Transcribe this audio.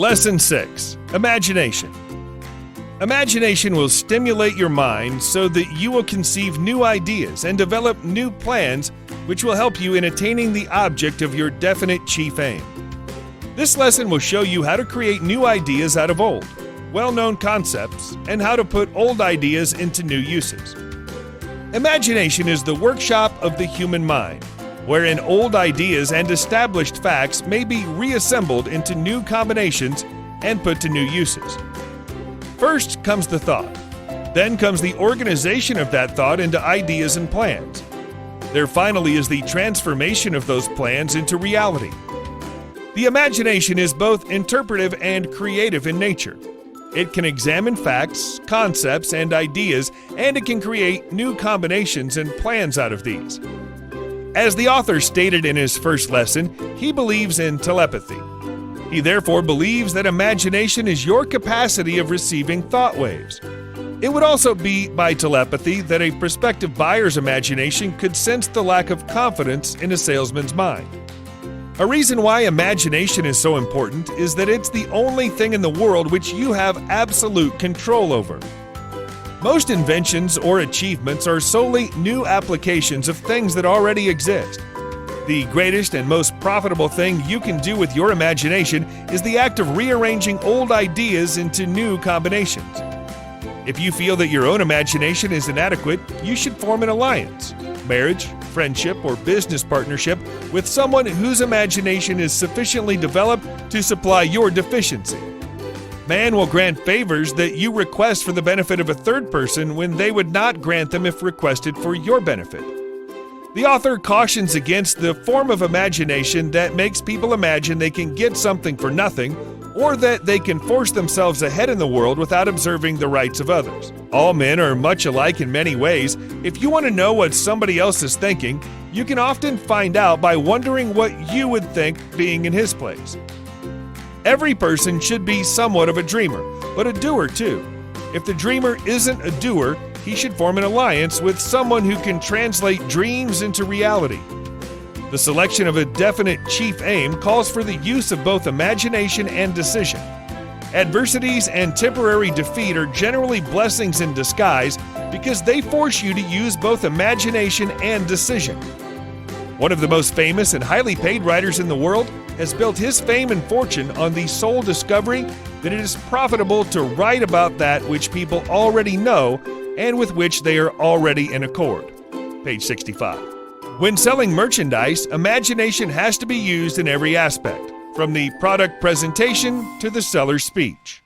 Lesson 6. Imagination. Imagination will stimulate your mind so that you will conceive new ideas and develop new plans which will help you in attaining the object of your definite chief aim. This lesson will show you how to create new ideas out of old, well-known concepts, and how to put old ideas into new uses. Imagination is the workshop of the human mind, wherein old ideas and established facts may be reassembled into new combinations and put to new uses. First comes the thought. Then comes the organization of that thought into ideas and plans. There finally is the transformation of those plans into reality. The imagination is both interpretive and creative in nature. It can examine facts, concepts, and ideas, and it can create new combinations and plans out of these. As the author stated in his first lesson, he believes in telepathy. He therefore believes that imagination is your capacity of receiving thought waves. It would also be by telepathy that a prospective buyer's imagination could sense the lack of confidence in a salesman's mind. A reason why imagination is so important is that it's the only thing in the world which you have absolute control over. Most inventions or achievements are solely new applications of things that already exist. The greatest and most profitable thing you can do with your imagination is the act of rearranging old ideas into new combinations. If you feel that your own imagination is inadequate, you should form an alliance, marriage, friendship, or business partnership with someone whose imagination is sufficiently developed to supply your deficiency. Man will grant favors that you request for the benefit of a third person when they would not grant them if requested for your benefit. The author cautions against the form of imagination that makes people imagine they can get something for nothing, or that they can force themselves ahead in the world without observing the rights of others. All men are much alike in many ways. If you want to know what somebody else is thinking, you can often find out by wondering what you would think being in his place. Every person should be somewhat of a dreamer, but a doer too. If the dreamer isn't a doer, he should form an alliance with someone who can translate dreams into reality. The selection of a definite chief aim calls for the use of both imagination and decision. Adversities and temporary defeat are generally blessings in disguise because they force you to use both imagination and decision. One of the most famous and highly paid writers in the world has built his fame and fortune on the sole discovery that it is profitable to write about that which people already know and with which they are already in accord. Page 65. When selling merchandise, imagination has to be used in every aspect, from the product presentation to the seller's speech.